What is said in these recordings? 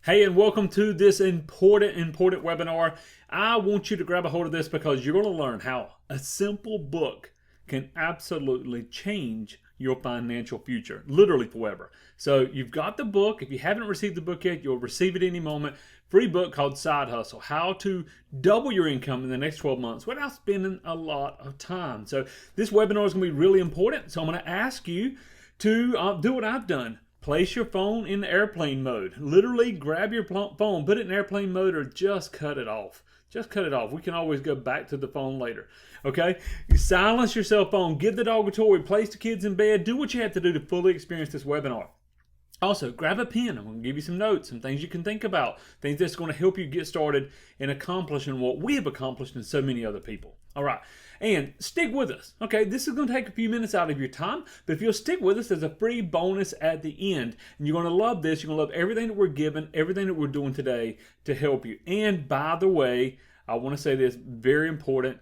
Hey, and welcome to this important webinar. I want you to grab a hold of this because you're going to learn how a simple book can absolutely change your financial future, literally forever. So you've got the book. If you haven't received the book yet, you'll receive it any moment. Free book called Side Hustle, how to double your income in the next 12 months without spending a lot of time. So this webinar is going to be really important. So I'm going to ask you to do what I've done. Place your phone in airplane mode. Literally grab your phone, put it in airplane mode, or just cut it off. Just cut it off. We can always go back to the phone later. Okay? You silence your cell phone, give the dog a toy, place the kids in bed, do what you have to do to fully experience this webinar. Also, grab a pen. I'm going to give you some notes, some things you can think about, things that's going to help you get started in accomplishing what we have accomplished and so many other people. All right. And stick with us. Okay, this is going to take a few minutes out of your time, but if you'll stick with us, there's a free bonus at the end. And you're going to love this. You're going to love everything that we're giving, everything that we're doing today to help you. And by the way, I want to say this, very important,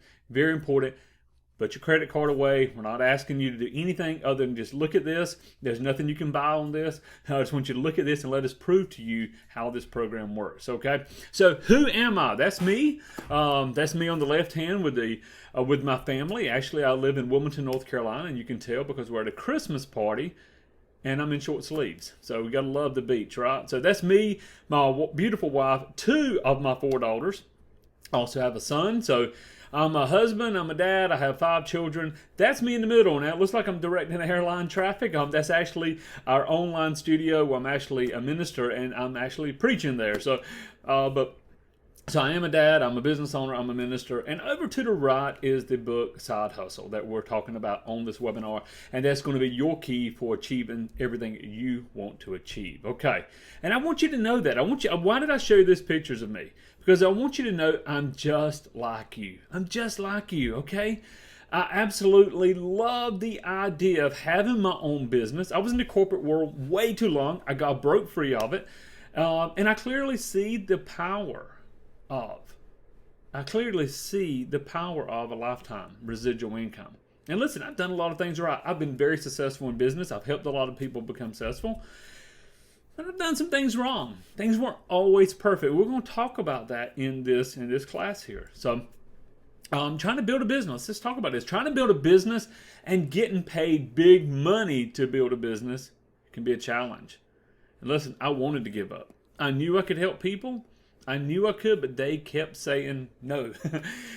put your credit card away. We're not asking you to do anything other than just look at this. There's nothing you can buy on this. I just want you to look at this and let us prove to you how this program works, okay? So who am I? That's me. That's me on the left hand with my family. Actually, I live in Wilmington, North Carolina, and you can tell because we're at a Christmas party and I'm in short sleeves. So we got to love the beach, right? So that's me, my beautiful wife, 2 of my 4 daughters. I also have a son. So I'm a husband, I'm a dad, I have 5 children. That's me in the middle. Now, it looks like I'm directing airline traffic. That's actually our online studio where I'm actually a minister and I'm actually preaching there. So I am a dad, I'm a business owner, I'm a minister, and over to the right is the book Side Hustle that we're talking about on this webinar, and that's going to be your key for achieving everything you want to achieve, okay? And I want you to know that. Why did I show you these pictures of me? Because I want you to know I'm just like you. I'm just like you, okay? I absolutely love the idea of having my own business. I was in the corporate world way too long. I got broke free of it, and I clearly see the power of a lifetime residual income. And listen, I've done a lot of things right. I've been very successful in business. I've helped a lot of people become successful. But I've done some things wrong. Things weren't always perfect. We're going to talk about that in this class here. So I'm trying to build a business. Let's talk about this. Trying to build a business and getting paid big money to build a business can be a challenge. And listen, I wanted to give up. I knew I could help people. I knew I could, but they kept saying no.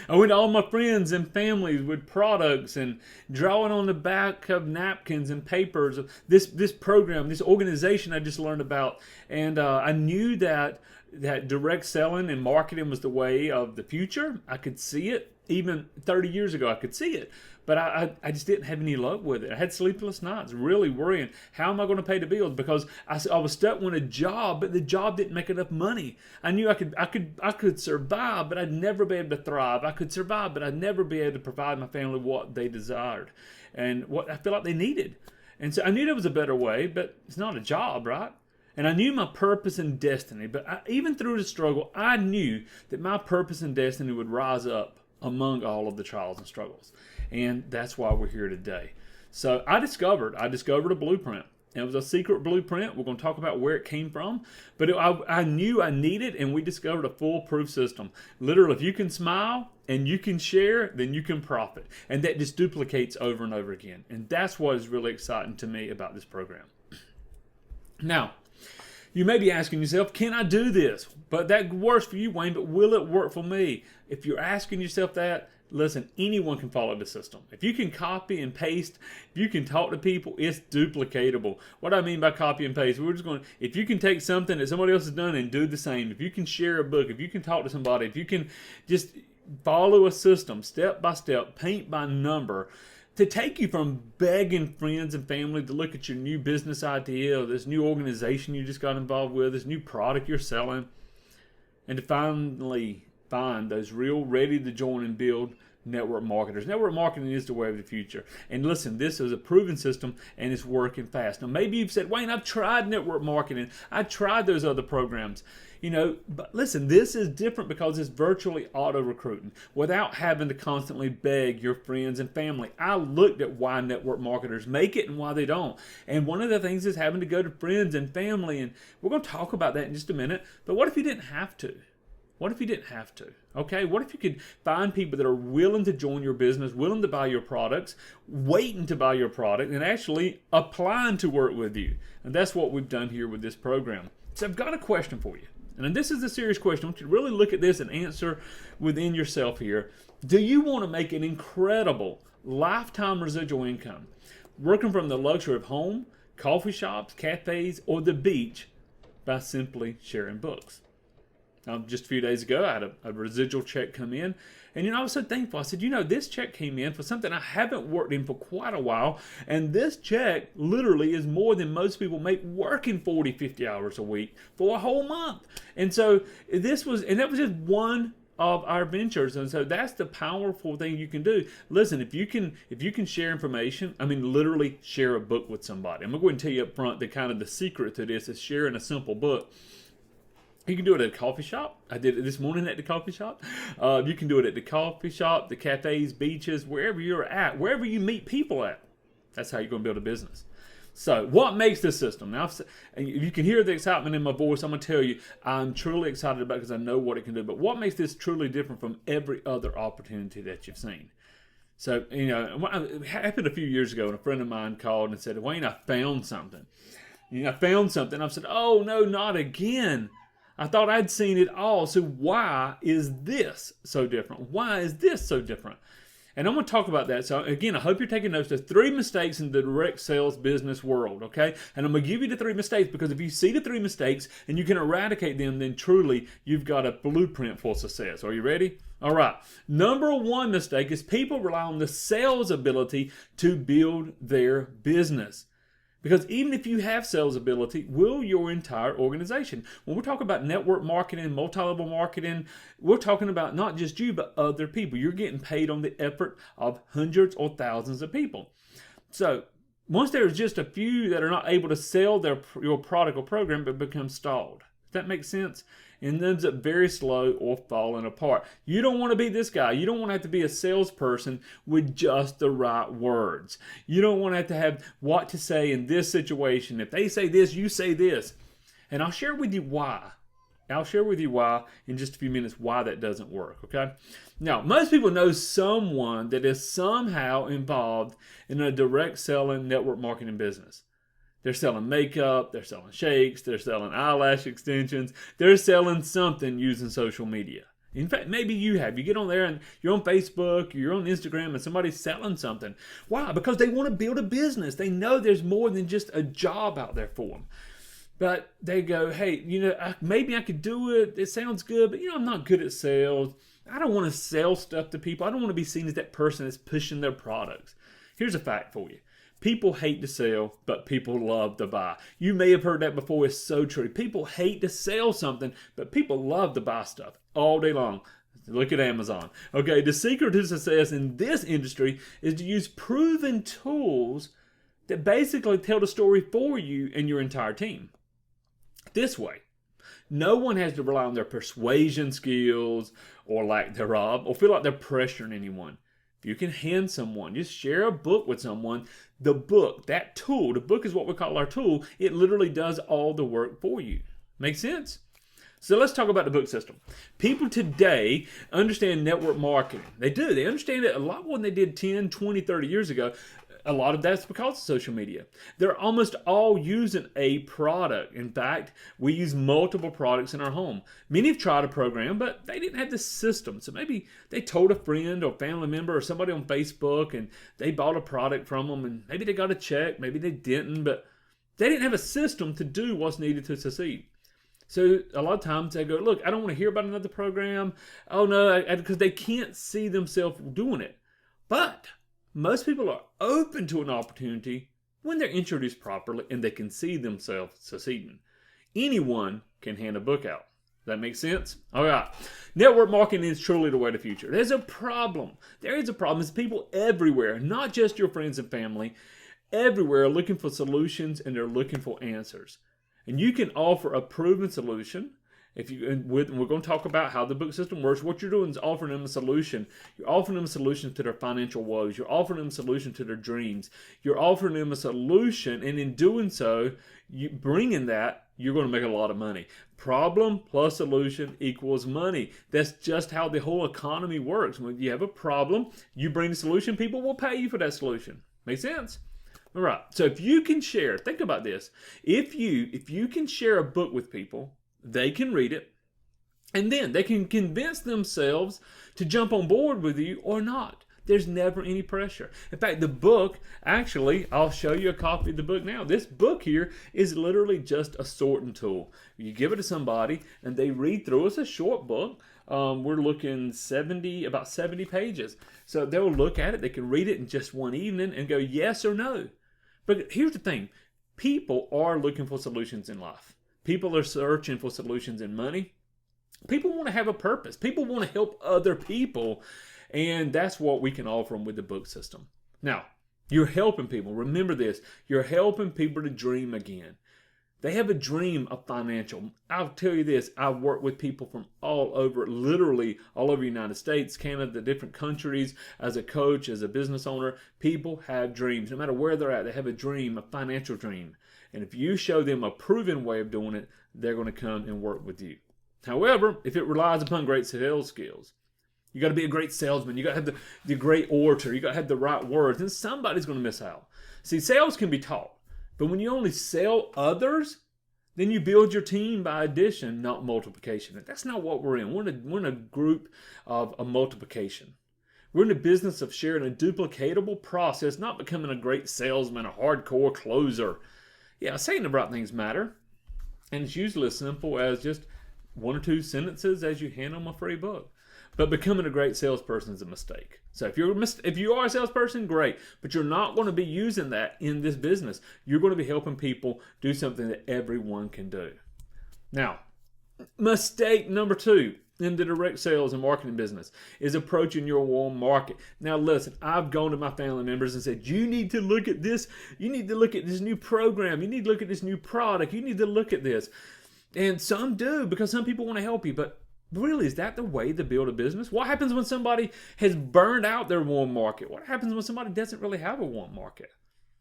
I went to all my friends and families with products and drawing on the back of napkins and papers of this program, this organization I just learned about. And I knew that direct selling and marketing was the way of the future. I could see it. Even 30 years ago, I could see it. But I just didn't have any luck with it. I had sleepless nights, really worrying, how am I going to pay the bills? Because I was stuck with a job, but the job didn't make enough money. I knew I could survive, but I'd never be able to thrive. I could survive, but I'd never be able to provide my family what they desired and what I feel like they needed. And so I knew there was a better way, but it's not a job, right? And I knew my purpose and destiny, but even through the struggle, I knew that my purpose and destiny would rise up among all of the trials and struggles. And that's why we're here today. So I discovered a blueprint. It was a secret blueprint. We're going to talk about where it came from. But I knew I needed, and we discovered a foolproof system. Literally, if you can smile and you can share, then you can profit. And that just duplicates over and over again. And that's what is really exciting to me about this program. Now, you may be asking yourself, can I do this? But that works for you, Wayne, but will it work for me? If you're asking yourself that, listen, anyone can follow the system. If you can copy and paste, if you can talk to people, it's duplicatable. What I mean by copy and paste, if you can take something that somebody else has done and do the same, if you can share a book, if you can talk to somebody, if you can just follow a system step by step, paint by number, to take you from begging friends and family to look at your new business idea or this new organization you just got involved with, this new product you're selling, and to finally find those real ready to join and build network marketers. Network marketing is the way of the future. And listen, this is a proven system and it's working fast. Now, maybe you've said, Wayne, I've tried network marketing. I tried those other programs. But listen, this is different because it's virtually auto recruiting without having to constantly beg your friends and family. I looked at why network marketers make it and why they don't. And one of the things is having to go to friends and family. And we're going to talk about that in just a minute. But what if you didn't have to? What if you didn't have to? Okay, what if you could find people that are willing to join your business, willing to buy your products, waiting to buy your product, and actually applying to work with you? And that's what we've done here with this program. So I've got a question for you. And this is a serious question. I want you to really look at this and answer within yourself here. Do you want to make an incredible lifetime residual income working from the luxury of home, coffee shops, cafes, or the beach by simply sharing books? Just a few days ago, I had a residual check come in. And, I was so thankful. I said, this check came in for something I haven't worked in for quite a while. And this check literally is more than most people make working 40, 50 hours a week for a whole month. And so that was just one of our ventures. And so that's the powerful thing you can do. Listen, if you can share information, literally share a book with somebody. I'm going to go ahead and tell you up front the secret to this is sharing a simple book. You can do it at a coffee shop. I did it this morning at the coffee shop. You can do it at the coffee shop, the cafes, beaches, wherever you're at, wherever you meet people at. That's how you're going to build a business. So what makes this system? Now, you can hear the excitement in my voice. I'm going to tell you, I'm truly excited about it because I know what it can do. But what makes this truly different from every other opportunity that you've seen? So, it happened a few years ago, and a friend of mine called and said, Wayne, I found something. I found something. I said, oh, no, not again. I thought I'd seen it all, so why is this so different? Why is this so different? And I'm going to talk about that. So again, I hope you're taking notes. There's 3 mistakes in the direct sales business world, okay? And I'm going to give you the 3 mistakes because if you see the 3 mistakes and you can eradicate them, then truly you've got a blueprint for success. Are you ready? All right. Number 1 mistake is people rely on the sales ability to build their business. Because even if you have sales ability, will your entire organization? When we're talking about network marketing, multi-level marketing, we're talking about not just you, but other people. You're getting paid on the effort of hundreds or thousands of people. So once there's just a few that are not able to sell your product or program, but become stalled. Does that make sense? And ends up very slow or falling apart. You don't want to be this guy. You don't want to have to be a salesperson with just the right words. You don't want to have what to say in this situation. If they say this, you say this. And I'll share with you why. I'll share with you why in just a few minutes why that doesn't work, okay? Now, most people know someone that is somehow involved in a direct selling network marketing business. They're selling makeup, they're selling shakes, they're selling eyelash extensions, they're selling something using social media. In fact, maybe you have. You get on there and you're on Facebook, you're on Instagram, and somebody's selling something. Why? Because they want to build a business. They know there's more than just a job out there for them. But they go, hey, maybe I could do it. It sounds good, but I'm not good at sales. I don't want to sell stuff to people. I don't want to be seen as that person that's pushing their products. Here's a fact for you. People hate to sell, but people love to buy. You may have heard that before. It's so true. People hate to sell something, but people love to buy stuff all day long. Look at Amazon. Okay, the secret to success in this industry is to use proven tools that basically tell the story for you and your entire team. This way, no one has to rely on their persuasion skills or lack thereof or feel like they're pressuring anyone. If you can hand someone, just share a book with someone, the book, that tool, the book is what we call our tool, it literally does all the work for you. Make sense? So let's talk about the book system. People today understand network marketing. They do. They understand it a lot more than they did 10, 20, 30 years ago. A lot of that's because of social media. They're almost all using a product. In fact, we use multiple products in our home. Many have tried a program, but they didn't have the system. So maybe they told a friend or family member or somebody on Facebook and they bought a product from them and maybe they got a check, maybe they didn't, but they didn't have a system to do what's needed to succeed. So a lot of times they go, look, I don't want to hear about another program. Oh no, because they can't see themselves doing it. But most people are open to an opportunity when they're introduced properly and they can see themselves succeeding. Anyone can hand a book out. that make sense? All right. Network marketing is truly the way to the future. There's a problem. There is a problem. It's people everywhere, not just your friends and family, everywhere are looking for solutions and they're looking for answers. And you can offer a proven solution. We're going to talk about how the book system works. What you're doing is offering them a solution. You're offering them a solution to their financial woes. You're offering them a solution to their dreams. You're offering them a solution, and in doing so, bringing that, you're going to make a lot of money. Problem plus solution equals money. That's just how the whole economy works. When you have a problem, you bring the solution, people will pay you for that solution. Make sense? All right. So if you can share, think about this. If you can share a book with people, they can read it, and then they can convince themselves to jump on board with you or not. There's never any pressure. In fact, the book, actually, I'll show you a copy of the book now. This book here is literally just a sorting tool. You give it to somebody, and they read through. It's a short book. We're looking about 70 pages. So they'll look at it. They can read it in just one evening and go yes or no. But here's the thing. People are looking for solutions in life. People are searching for solutions in money. People want to have a purpose. People want to help other people. And that's what we can offer them with the book system. Now, you're helping people. Remember this. You're helping people to dream again. They have a dream of financial. I'll tell you this. I've worked with people from literally all over the United States, Canada, the different countries, as a coach, as a business owner. People have dreams. No matter where they're at, they have a dream, a financial dream. And if you show them a proven way of doing it, they're going to come and work with you. However, if it relies upon great sales skills, you got to be a great salesman. You got to have the great orator. You got to have the right words. And somebody's going to miss out. See, sales can be taught. But when you only sell others, then you build your team by addition, not multiplication. And that's not what we're in. We're in a group of a multiplication. We're in the business of sharing a duplicatable process, not becoming a great salesman, a hardcore closer. Yeah, saying the right things matter. And it's usually as simple as just one or two sentences as you hand them a free book. But becoming a great salesperson is a mistake. So if you are a salesperson, great. But you're not going to be using that in this business. You're going to be helping people do something that everyone can do. Now, mistake number 2 in the direct sales and marketing business is approaching your warm market. Now listen, I've gone to my family members and said, you need to look at this. You need to look at this new program. You need to look at this new product. You need to look at this. And some do, because some people want to help you. But really, is that the way to build a business? What happens when somebody has burned out their warm market? What happens when somebody doesn't really have a warm market?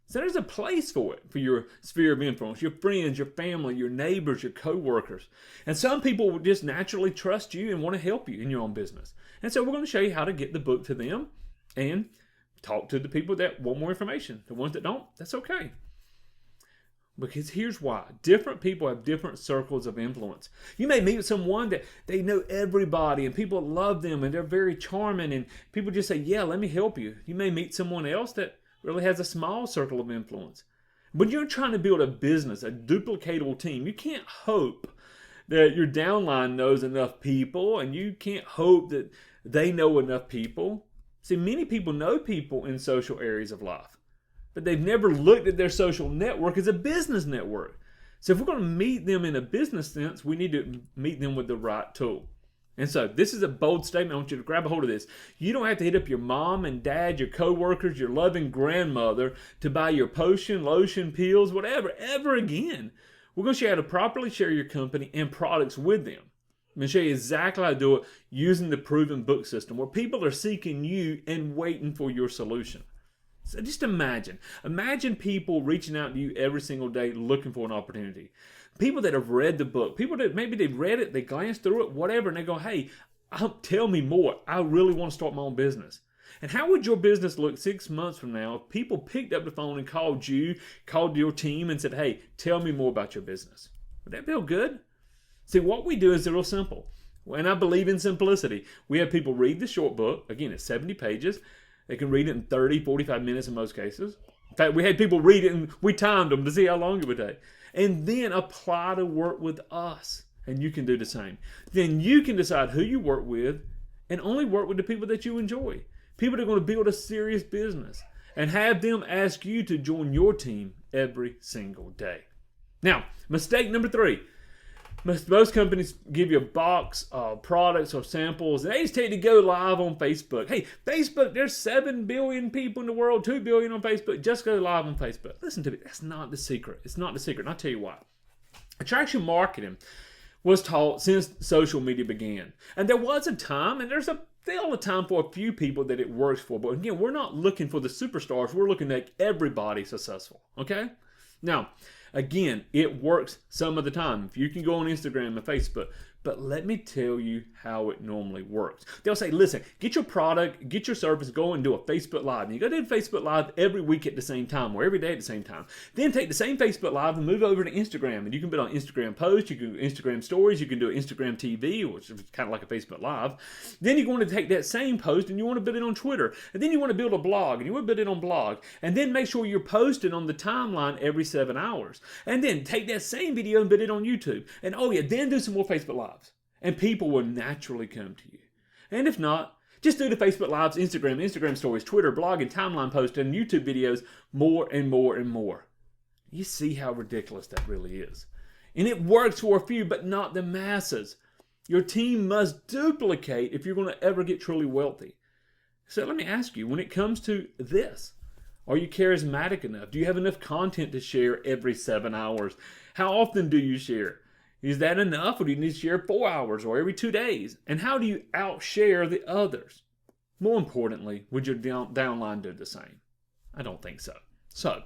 So there's a place for it, for your sphere of influence, your friends, your family, your neighbors, your co-workers. And some people will just naturally trust you and want to help you in your own business. And so we're going to show you how to get the book to them and talk to the people that want more information. The ones that don't, that's okay. Because here's why. Different people have different circles of influence. You may meet someone that they know everybody and people love them and they're very charming and people just say, yeah, let me help you. You may meet someone else that really has a small circle of influence. When you're trying to build a business, a duplicatable team, you can't hope that your downline knows enough people and you can't hope that they know enough people. See, many people know people in social areas of life, but they've never looked at their social network as a business network. So if we're going to meet them in a business sense, we need to meet them with the right tool. And so this is a bold statement. I want you to grab a hold of this. You don't have to hit up your mom and dad, your coworkers, your loving grandmother to buy your potion, lotion, pills, whatever, ever again. We're going to show you how to properly share your company and products with them. I'm going to show you exactly how to do it using the proven book system where people are seeking you and waiting for your solution. So just imagine people reaching out to you every single day looking for an opportunity. People that have read the book, people that maybe they've read it, they glanced through it, whatever, and they go, hey, tell me more. I really want to start my own business. And how would your business look 6 months from now if people picked up the phone and called your team and said, hey, tell me more about your business? Would that feel good? See, what we do is real simple. And I believe in simplicity. We have people read the short book. Again, it's 70 pages. They can read it in 30, 45 minutes in most cases. In fact, we had people read it and we timed them to see how long it would take. And then apply to work with us. And you can do the same. Then you can decide who you work with and only work with the people that you enjoy. People that are going to build a serious business. And have them ask you to join your team every single day. Now, mistake number 3. Most companies give you a box of products or samples, and they just tell you to go live on Facebook. Hey, Facebook, there's 7 billion people in the world, 2 billion on Facebook. Just go live on Facebook. Listen to me. That's not the secret. It's not the secret. And I'll tell you why. Attraction marketing was taught since social media began. And there was a time, and there's still a time for a few people that it works for. But again, we're not looking for the superstars. We're looking to make everybody successful. Okay? Now, again, it works some of the time. If you can go on Instagram and Facebook. But let me tell you how it normally works. They'll say, listen, get your product, get your service, go and do a Facebook Live. And you got to do Facebook Live every week at the same time or every day at the same time. Then take the same Facebook Live and move over to Instagram. And you can put on Instagram posts, you can do Instagram stories, you can do Instagram TV, which is kind of like a Facebook Live. Then you're going to take that same post and you want to put it on Twitter. And then you want to build a blog and you want to put it on blog. And then make sure you're posting on the timeline every 7 hours. And then take that same video and put it on YouTube. And then do some more Facebook Lives. And people will naturally come to you. And if not, just do the Facebook Lives, Instagram stories, Twitter, blog, and timeline posts, and YouTube videos more and more and more. You see how ridiculous that really is. And it works for a few, but not the masses. Your team must duplicate if you're going to ever get truly wealthy. So let me ask you, when it comes to this, are you charismatic enough? Do you have enough content to share every 7 hours? How often do you share? Is that enough, or do you need to share 4 hours or every 2 days? And how do you outshare the others? More importantly, would your downline do the same? I don't think so. So,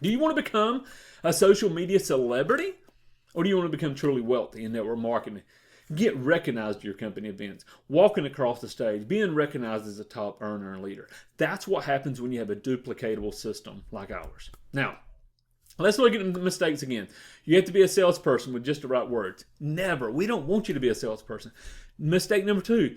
do you want to become a social media celebrity, or do you want to become truly wealthy in network marketing? Get recognized at your company events, walking across the stage, being recognized as a top earner and leader. That's what happens when you have a duplicatable system like ours. Now, let's look at the mistakes again. You have to be a salesperson with just the right words. Never. We don't want you to be a salesperson. Mistake number 2,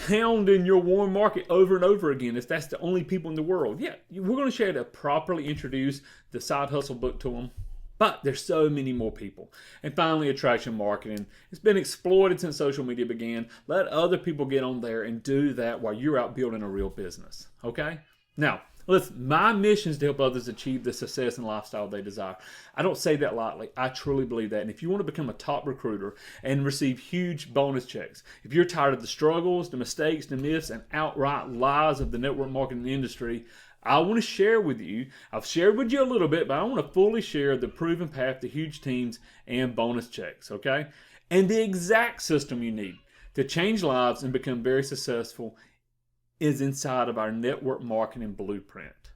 hounding your warm market over and over again if that's the only people in the world. Yeah, we're going to share to properly introduce the Side Hustle book to them. But there's so many more people. And finally, attraction marketing. It's been exploited since social media began. Let other people get on there and do that while you're out building a real business. Okay? Now, listen, my mission is to help others achieve the success and lifestyle they desire. I don't say that lightly. I truly believe that. And if you want to become a top recruiter and receive huge bonus checks, if you're tired of the struggles, the mistakes, the myths, and outright lies of the network marketing industry, I want to share with you. I've shared with you a little bit, but I want to fully share the proven path to huge teams and bonus checks, okay? And the exact system you need to change lives and become very successful is inside of our network marketing blueprint.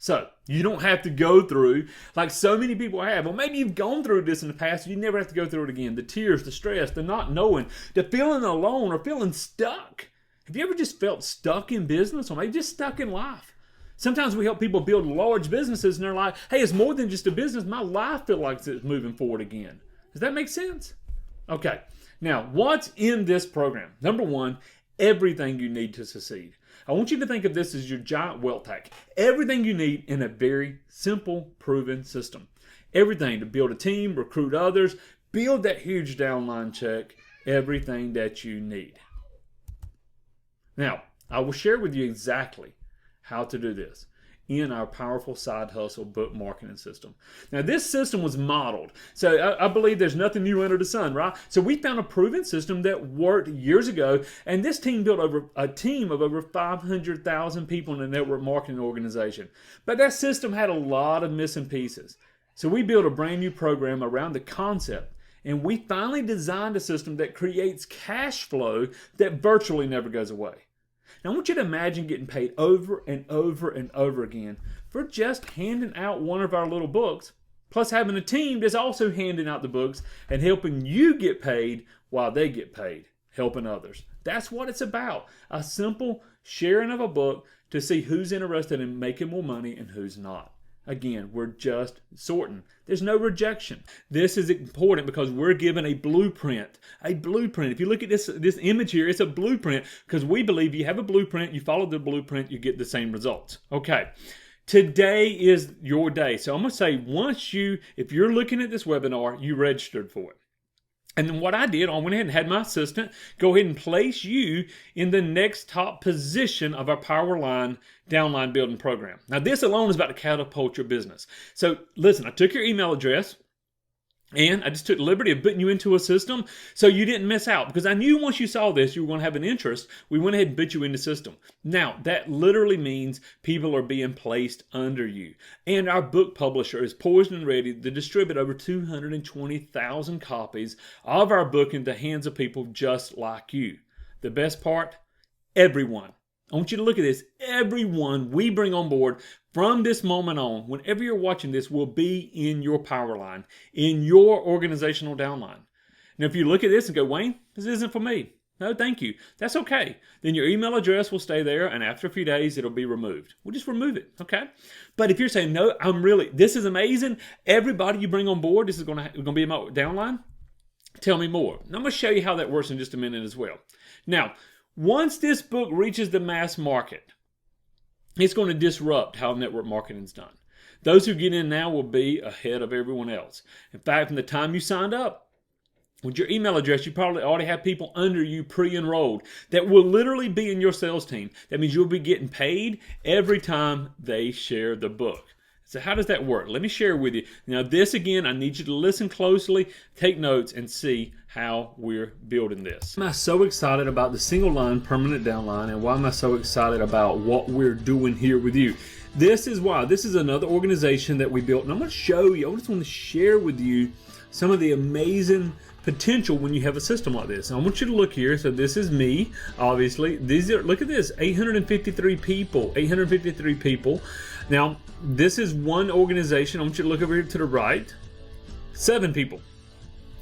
So you don't have to go through like so many people have. Well, maybe you've gone through this in the past. You never have to go through it again. The tears, the stress, the not knowing, the feeling alone or feeling stuck. Have you ever just felt stuck in business or maybe just stuck in life? Sometimes we help people build large businesses and they're like, hey, it's more than just a business. My life feels like it's moving forward again. Does that make sense? Okay. Now, what's in this program? Number 1, everything you need to succeed. I want you to think of this as your giant wealth hack. Everything you need in a very simple, proven system. Everything to build a team, recruit others, build that huge downline check, everything that you need. Now, I will share with you exactly how to do this in our powerful Side Hustle book marketing system. Now, this system was modeled. So I believe there's nothing new under the sun, right? So we found a proven system that worked years ago, and this team built over a team of over 500,000 people in a network marketing organization. But that system had a lot of missing pieces. So we built a brand new program around the concept, and we finally designed a system that creates cash flow that virtually never goes away. Now, I want you to imagine getting paid over and over and over again for just handing out one of our little books, plus having a team that's also handing out the books and helping you get paid while they get paid, helping others. That's what it's about. A simple sharing of a book to see who's interested in making more money and who's not. Again, we're just sorting. There's no rejection. This is important because we're given a blueprint. A blueprint. If you look at this image here, it's a blueprint because we believe you have a blueprint, you follow the blueprint, you get the same results. Okay. Today is your day. So I'm going to say if you're looking at this webinar, you registered for it. And then what I did, I went ahead and had my assistant go ahead and place you in the next top position of our Powerline Downline Building Program. Now, this alone is about to catapult your business. So, listen, I took your email address, And I just took the liberty of putting you into a system so you didn't miss out. Because I knew once you saw this, you were going to have an interest. We went ahead and put you in the system. Now, that literally means people are being placed under you. And our book publisher is poised and ready to distribute over 220,000 copies of our book into the hands of people just like you. The best part? Everyone. I want you to look at this. Everyone we bring on board from this moment on, whenever you're watching this, will be in your power line, in your organizational downline. Now, if you look at this and go, Wayne, this isn't for me. No, thank you. That's okay. Then your email address will stay there, and after a few days, it'll be removed. We'll just remove it, okay? But if you're saying, no, this is amazing. Everybody you bring on board, this is going to be in my downline. Tell me more. And I'm going to show you how that works in just a minute as well. Now, once this book reaches the mass market, it's going to disrupt how network marketing is done. Those who get in now will be ahead of everyone else. In fact, from the time you signed up, with your email address, you probably already have people under you pre-enrolled that will literally be in your sales team. That means you'll be getting paid every time they share the book. So how does that work? Let me share with you. Now this again, I need you to listen closely, take notes, and see how we're building this. Why am I so excited about the single line permanent downline, and why am I so excited about what we're doing here with you? This is why. This is another organization that we built, and I'm going to show you, I just want to share with you some of the amazing potential when you have a system like this. And I want you to look here. So this is me, obviously. Look at this, 853 people, 853 people. Now, this is one organization. I want you to look over here to the right. 7 people.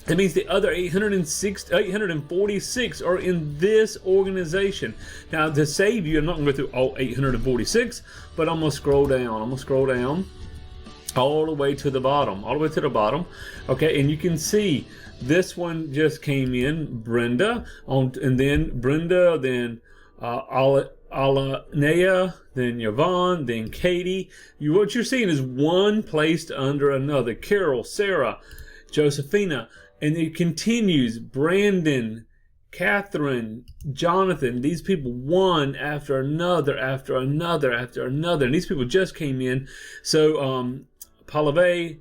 That means the other 846 are in this organization. Now, to save you, I'm not going to go through all 846, but I'm going to scroll down. I'm going to scroll down all the way to the bottom. All the way to the bottom. Okay, and you can see this one just came in, Brenda, and then Brenda, then Alanea, then Yvonne, then Katie. What you're seeing is one placed under another. Carol, Sarah, Josephina, and it continues. Brandon, Catherine, Jonathan. These people one after another, after another, after another. And these people just came in. So Palave,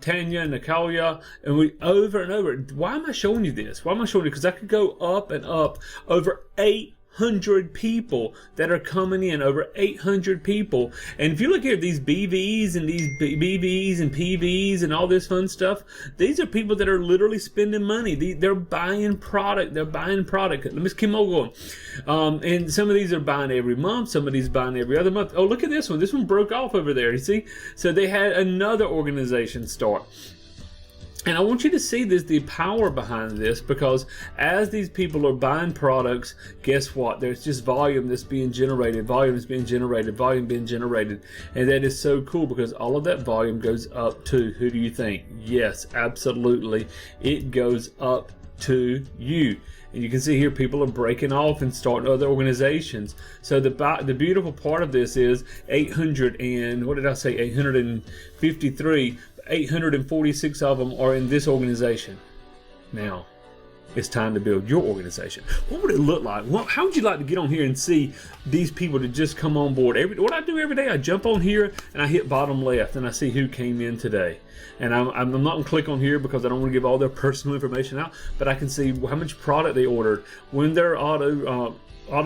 Tanya, Natalia, and we over and over. Why am I showing you this? Why am I showing you? Because I could go up and up. Over 800 people that are coming in, over 800 people. And if you look here, these BVs and these BVs and PVs and all this fun stuff, these are people that are literally spending money. They're buying product. They're buying product. Let me just keep on going. And some of these are buying every month. Some of these buying every other month. Oh, look at this one. This one broke off over there. You see? So they had another organization start. And I want you to see the power behind this, because as these people are buying products, guess what? There's just volume that's being generated, volume that's being generated, volume being generated. And that is so cool, because all of that volume goes up to, who do you think? Yes, absolutely. It goes up to you. And you can see here people are breaking off and starting other organizations. So the beautiful part of this is 853. 846 of them are in this organization. Now, it's time to build your organization. What would it look like? How would you like to get on here and see these people that just come on board? What I do every day, I jump on here and I hit bottom left and I see who came in today. And I'm not going to click on here because I don't want to give all their personal information out, but I can see how much product they ordered, when their auto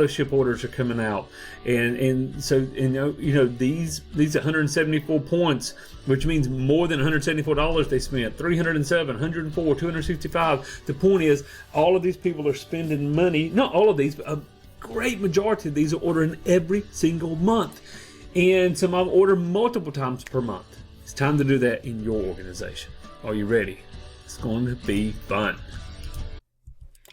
ship orders are coming out, and so these 174 points, which means more than $174 they spent, 307, 104, 265. The point is, all of these people are spending money. Not all of these, but a great majority of these are ordering every single month, and some of them order multiple times per month. It's time to do that in your organization. Are you ready? It's going to be fun.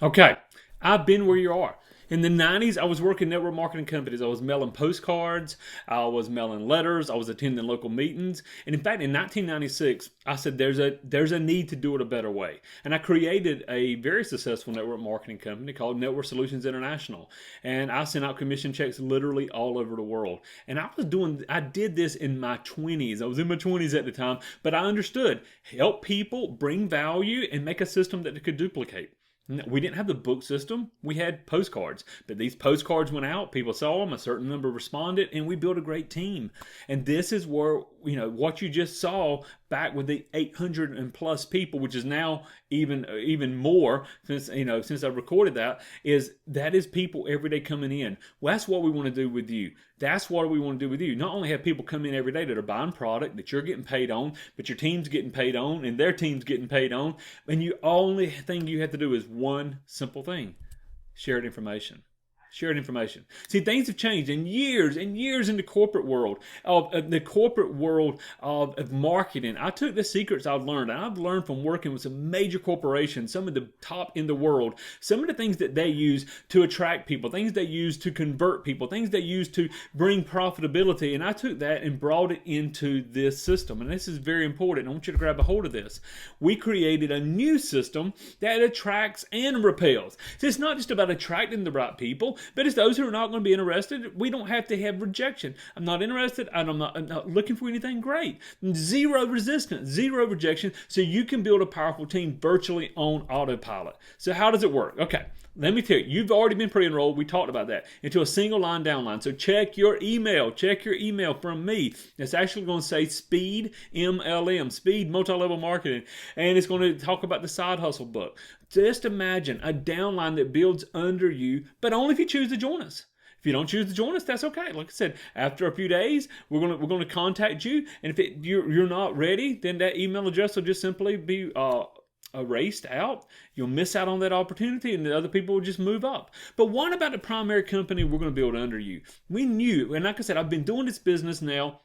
Okay, I've been where you are. In the 90s, I was working network marketing companies. I was mailing postcards. I was mailing letters. I was attending local meetings. And in fact, in 1996, I said there's a need to do it a better way. And I created a very successful network marketing company called Network Solutions International. And I sent out commission checks literally all over the world. And I did this in my 20s. I was in my 20s at the time, but I understood help people, bring value, and make a system that they could duplicate. We didn't have the book system. We had postcards. But these postcards went out, people saw them, a certain number responded, and we built a great team. And this is where, what you just saw back with the 800 and plus people, which is now even more since I recorded that is people every day coming in. Well, that's what we want to do with you. That's what we want to do with you. Not only have people come in every day that are buying product that you're getting paid on, but your team's getting paid on and their team's getting paid on. And you only thing you have to do is one simple thing: shared information. Shared information. See, things have changed in years in the corporate world of marketing. I took the secrets I've learned from working with some major corporations, some of the top in the world, some of the things that they use to attract people, things they use to convert people, things they use to bring profitability. And I took that and brought it into this system. And this is very important. I want you to grab a hold of this. We created a new system that attracts and repels. So it's not just about attracting the right people, but it's those who are not going to be interested. We don't have to have rejection. I'm not interested. I'm not looking for anything. Great. Zero resistance, zero rejection. So you can build a powerful team virtually on autopilot. So how does it work? Okay. Let me tell you, you've already been pre-enrolled. We talked about that into a single line downline. So check your email. Check your email from me. It's actually going to say Speed MLM, Speed Multi-Level Marketing. And it's going to talk about the side hustle book. Just imagine a downline that builds under you, but only if you choose to join us. If you don't choose to join us, that's okay. Like I said, after a few days, we're gonna contact you. And if you're not ready, then that email address will just simply be erased out. You'll miss out on that opportunity, and the other people will just move up. But what about the primary company we're going to build under you? We knew, and like I said, I've been doing this business now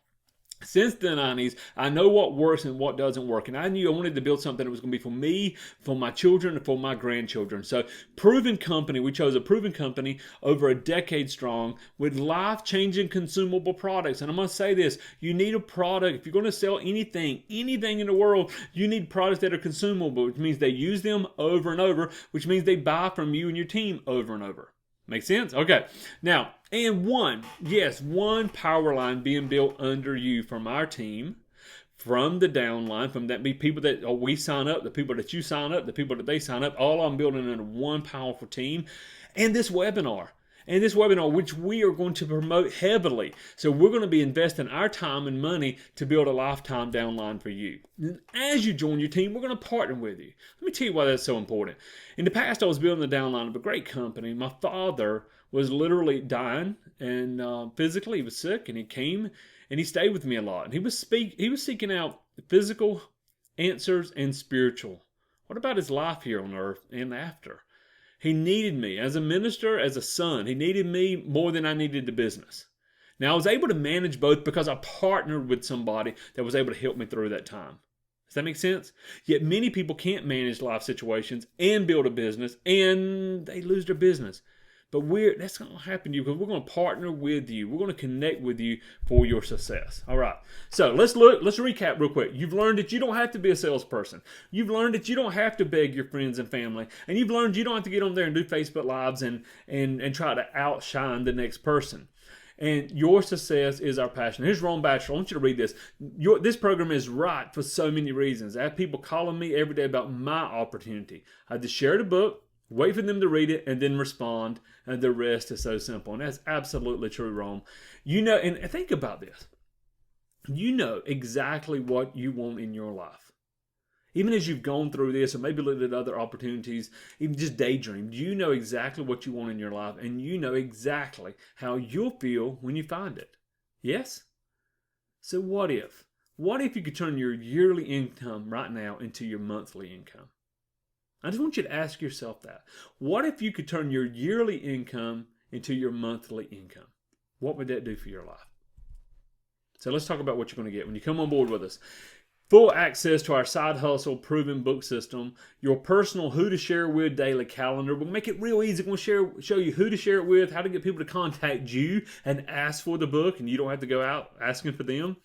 since the 90s. I know what works and what doesn't work. And I knew I wanted to build something that was going to be for me, for my children, and for my grandchildren. So proven company, we chose a proven company over a decade strong with life-changing consumable products. And I'm going to say this, you need a product. If you're going to sell anything in the world, you need products that are consumable, which means they use them over and over, which means they buy from you and your team over and over. Make sense? Okay. Now, and one power line being built under you from our team, from the downline, from that be people that we sign up, the people that you sign up, the people that they sign up, all I'm building under one powerful team, and this webinar. And this webinar, which we are going to promote heavily. So we're going to be investing our time and money to build a lifetime downline for you. And as you join your team, we're going to partner with you. Let me tell you why that's so important. In the past, I was building the downline of a great company. My father was literally dying, and physically he was sick, and he came and he stayed with me a lot. And he was seeking out physical answers and spiritual. What about his life here on earth and after? He needed me as a minister, as a son. He needed me more than I needed the business. Now, I was able to manage both because I partnered with somebody that was able to help me through that time. Does that make sense? Yet many people can't manage life situations and build a business, and they lose their business. But that's not going to happen to you because we're going to partner with you. We're going to connect with you for your success. All right. So let's recap real quick. You've learned that you don't have to be a salesperson. You've learned that you don't have to beg your friends and family. And you've learned you don't have to get on there and do Facebook Lives and try to outshine the next person. And your success is our passion. Here's Ron Batchelor. I want you to read this. This program is right for so many reasons. I have people calling me every day about my opportunity. I just share the book, wait for them to read it, and then respond. And the rest is so simple. And that's absolutely true, Ron. And think about this. You know exactly what you want in your life. Even as you've gone through this, or maybe looked at other opportunities, even just daydreamed, you know exactly what you want in your life, and you know exactly how you'll feel when you find it. Yes? So what if? What if you could turn your yearly income right now into your monthly income? I just want you to ask yourself that. What if you could turn your yearly income into your monthly income? What would that do for your life? So let's talk about what you're going to get when you come on board with us. Full access to our side hustle proven book system, your personal who to share with daily calendar. We'll make it real easy. We'll show you who to share it with, how to get people to contact you and ask for the book, and you don't have to go out asking for them.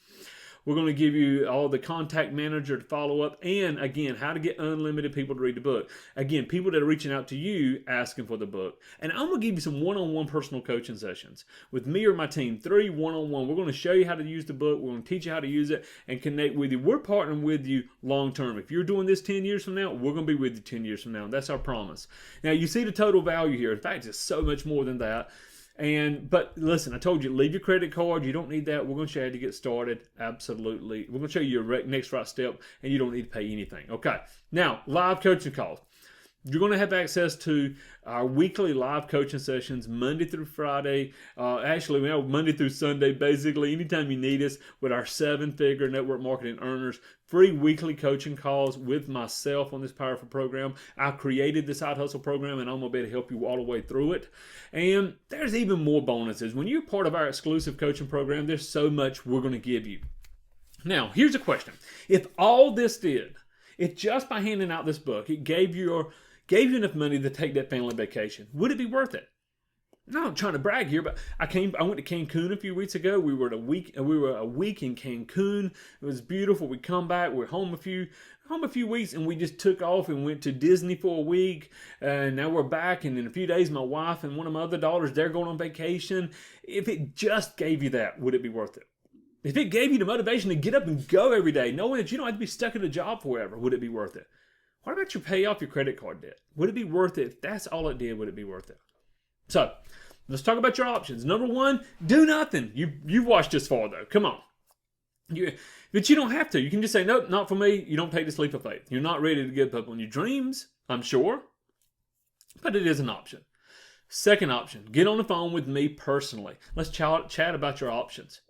We're going to give you all the contact manager to follow up, and again, how to get unlimited people to read the book. Again, people that are reaching out to you asking for the book. And I'm going to give you some one-on-one personal coaching sessions with me or my team, 3 one-on-one. We're going to show you how to use the book. We're going to teach you how to use it and connect with you. We're partnering with you long-term. If you're doing this 10 years from now, we're going to be with you 10 years from now. That's our promise. Now, you see the total value here. In fact, it's so much more than that. But listen, I told you, leave your credit card. You don't need that. We're going to show you how to get started. Absolutely. We're going to show you your next right step, and you don't need to pay anything. Okay. Now, live coaching calls. You're going to have access to our weekly live coaching sessions Monday through Friday. Actually, Monday through Sunday, basically, anytime you need us, with our 7-figure network marketing earners. Free weekly coaching calls with myself on this powerful program. I created the Side Hustle program, and I'm going to be able to help you all the way through it. And there's even more bonuses. When you're part of our exclusive coaching program, there's so much we're going to give you. Now, here's a question. If all this did, if just by handing out this book, it gave you enough money to take that family vacation, would it be worth it? No, I'm trying to brag here, but I went to Cancun a few weeks ago. We were a week in Cancun. It was beautiful. We come back. We're home a few weeks, and we just took off and went to Disney for a week. And now we're back, and in a few days, my wife and one of my other daughters, they're going on vacation. If it just gave you that, would it be worth it? If it gave you the motivation to get up and go every day, knowing that you don't have to be stuck at a job forever, would it be worth it? What about you pay off your credit card debt? Would it be worth it? If that's all it did, would it be worth it? So, let's talk about your options. Number 1, do nothing. You've watched this far, though. Come on. But you don't have to. You can just say, nope, not for me. You don't take the sleep of faith. You're not ready to give up on your dreams, I'm sure. But it is an option. Second option, get on the phone with me personally. Let's chat about your options.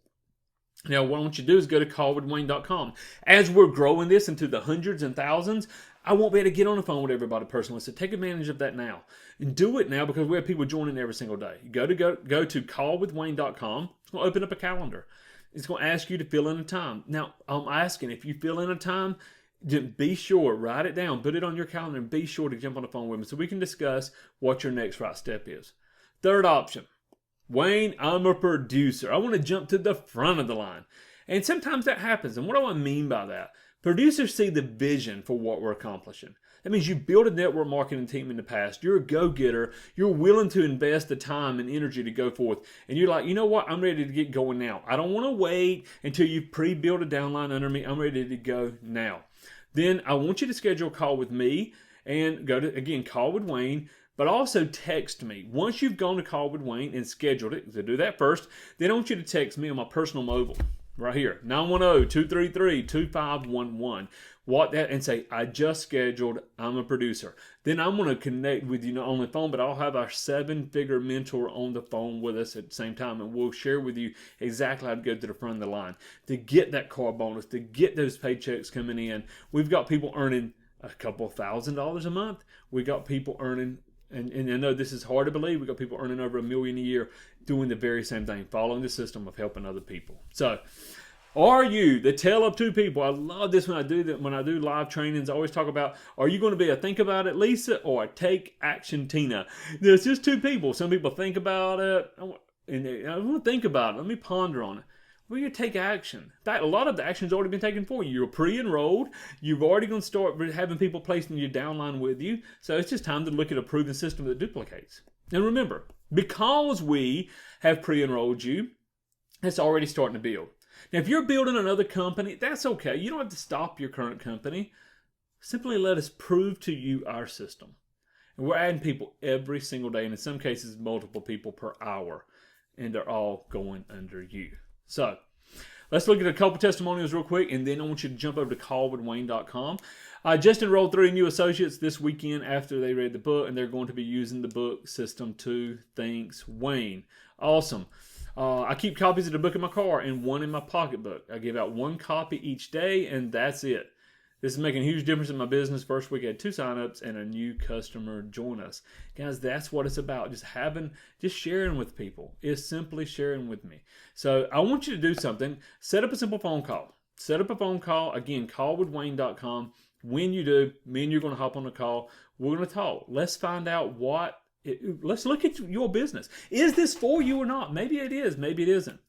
Now, what I want you to do is go to callwithwayne.com. As we're growing this into the hundreds and thousands, I won't be able to get on the phone with everybody personally, so take advantage of that now. And do it now because we have people joining every single day. Go to callwithwayne.com. It's going to open up a calendar. It's going to ask you to fill in a time. Now, I'm asking, if you fill in a time, be sure, write it down, put it on your calendar, and be sure to jump on the phone with me so we can discuss what your next right step is. Third option, Wayne, I'm a producer. I want to jump to the front of the line. And sometimes that happens. And what do I mean by that? Producers see the vision for what we're accomplishing. That means you built a network marketing team in the past. You're a go-getter. You're willing to invest the time and energy to go forth. And you're like, you know what? I'm ready to get going now. I don't want to wait until you've pre-built a downline under me. I'm ready to go now. Then I want you to schedule a call with me and go to, again, Call with Wayne. But also text me. Once you've gone to Call with Wayne and scheduled it, to do that first, then I want you to text me on my personal mobile. Right here, 910-233-2511. And say, I just scheduled, I'm a producer. Then I'm going to connect with you not only phone, but I'll have our 7-figure mentor on the phone with us at the same time. And we'll share with you exactly how to go to the front of the line to get that car bonus, to get those paychecks coming in. We've got people earning a couple $1,000s a month. We got people earning, and I know this is hard to believe, we got people earning over $1 million a year doing the very same thing, following the system of helping other people. So, are you the tale of two people? I love this when I do live trainings. I always talk about, are you going to be a think about it, Lisa, or a take action, Tina? There's just two people. Some people think about it, and I want to think about it. Let me ponder on it. Well, you take action. In fact, a lot of the action's already been taken for you. You're pre-enrolled. You've already going to start having people placed in your downline with you. So it's just time to look at a proven system that duplicates. And remember, because we have pre-enrolled you, it's already starting to build. Now, if you're building another company, that's okay. You don't have to stop your current company. Simply let us prove to you our system. And we're adding people every single day, and in some cases, multiple people per hour. And they're all going under you. So, let's look at a couple testimonials real quick, and then I want you to jump over to callwithwayne.com. I just enrolled 3 new associates this weekend after they read the book, and they're going to be using the book System 2. Thanks, Wayne. Awesome. I keep copies of the book in my car and one in my pocketbook. I give out 1 copy each day, and that's it. This is making a huge difference in my business. First week I had 2 signups and a new customer join us. Guys, that's what it's about. Just sharing with people. It's simply sharing with me. So I want you to do something. Set up a simple phone call. Set up a phone call. Again, callwithwayne.com. When you do, me and you're going to hop on the call. We're going to talk. Let's find out let's look at your business. Is this for you or not? Maybe it is. Maybe it isn't.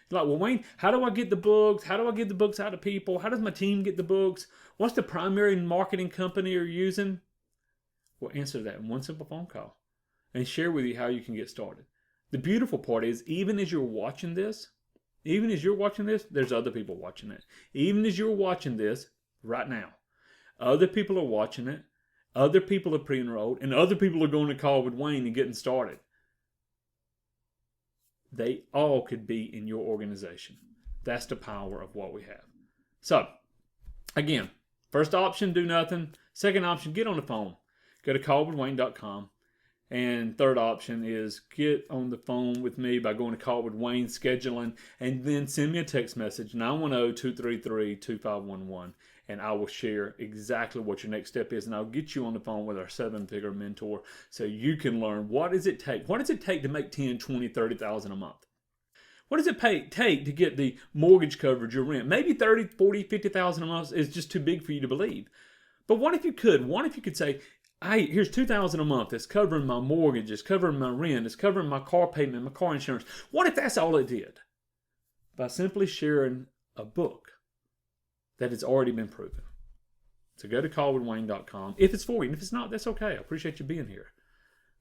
You're like, well, Wayne, how do I get the books? How do I get the books out to people? How does my team get the books? What's the primary marketing company you're using? We'll answer that in one simple phone call and share with you how you can get started. The beautiful part is, even as you're watching this, there's other people watching it. Even as you're watching this right now, other people are watching it, other people are pre-enrolled, and other people are going to call with Wayne and getting started. They all could be in your organization. That's the power of what we have. So, again, first option, do nothing. Second option, get on the phone. Go to callwithwayne.com. And third option is get on the phone with me by going to Call with Wayne, scheduling, and then send me a text message, 910-233-2511, and I will share exactly what your next step is, and I'll get you on the phone with our 7-figure mentor so you can learn what does it take. What does it take to make $10,000, $20,000, $30,000 a month? What does it take to get the mortgage coverage, your rent? Maybe $30,000, $40,000, $50,000 a month is just too big for you to believe. But what if you could? What if you could say, hey, here's $2,000 a month. It's covering my mortgage. It's covering my rent. It's covering my car payment, my car insurance. What if that's all it did? By simply sharing a book that has already been proven. So go to callwithwayne.com if it's for you. And if it's not, that's okay. I appreciate you being here.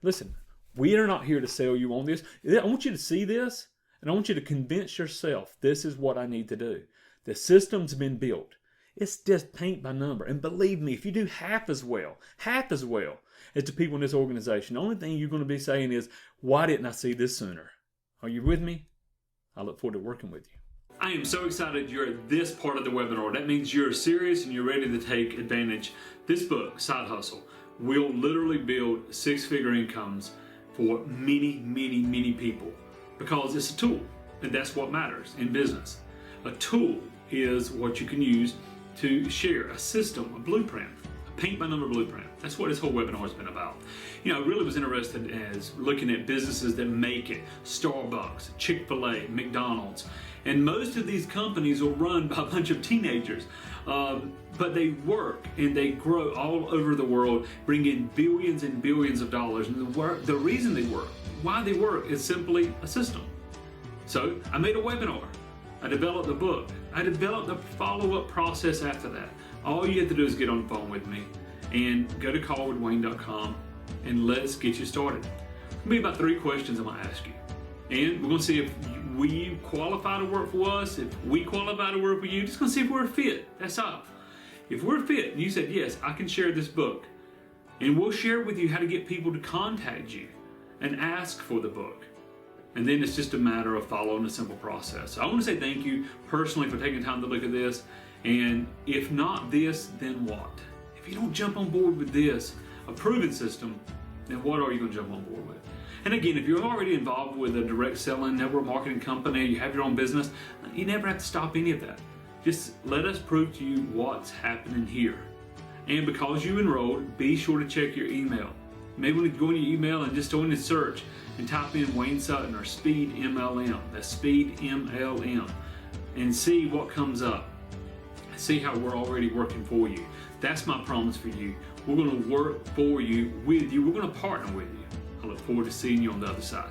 Listen, we are not here to sell you on this. I want you to see this, and I want you to convince yourself this is what I need to do. The system's been built. It's just paint by number. And believe me, if you do half as well as the people in this organization, the only thing you're going to be saying is, why didn't I see this sooner? Are you with me? I look forward to working with you. I am so excited you're at this part of the webinar. That means you're serious and you're ready to take advantage. This book, Side Hustle, will literally build 6-figure incomes for many, many, many people, because it's a tool, and that's what matters in business. A tool is what you can use to share a system, a blueprint, a paint-by-number blueprint. That's what this whole webinar has been about. You know, I really was interested as looking at businesses that make it. Starbucks, Chick-fil-A, McDonald's. And most of these companies are run by a bunch of teenagers. But they work and they grow all over the world, bring in billions and billions of dollars. And the reason they work, why they work, is simply a system. So I made a webinar. I developed the book. I developed the follow-up process after that. All you have to do is get on the phone with me and go to callwithwayne.com and let's get you started. It's going to be about 3 questions I'm going to ask you. And we're going to see if we qualify to work for us, if we qualify to work with you. Just going to see if we're a fit. That's all. If we're a fit and you said, yes, I can share this book, and we'll share with you how to get people to contact you and ask for the book. And then it's just a matter of following a simple process. So I want to say thank you personally for taking time to look at this. And if not this, then what? If you don't jump on board with this, a proven system, then what are you going to jump on board with? And again, if you're already involved with a direct selling network marketing company, you have your own business, you never have to stop any of that. Just let us prove to you what's happening here. And because you enrolled, be sure to check your email. Maybe when you go in your email and just go in and search and type in Wayne Sutton or Speed MLM. That's Speed MLM. And see what comes up. See how we're already working for you. That's my promise for you. We're going to work for you, with you. We're going to partner with you. I look forward to seeing you on the other side.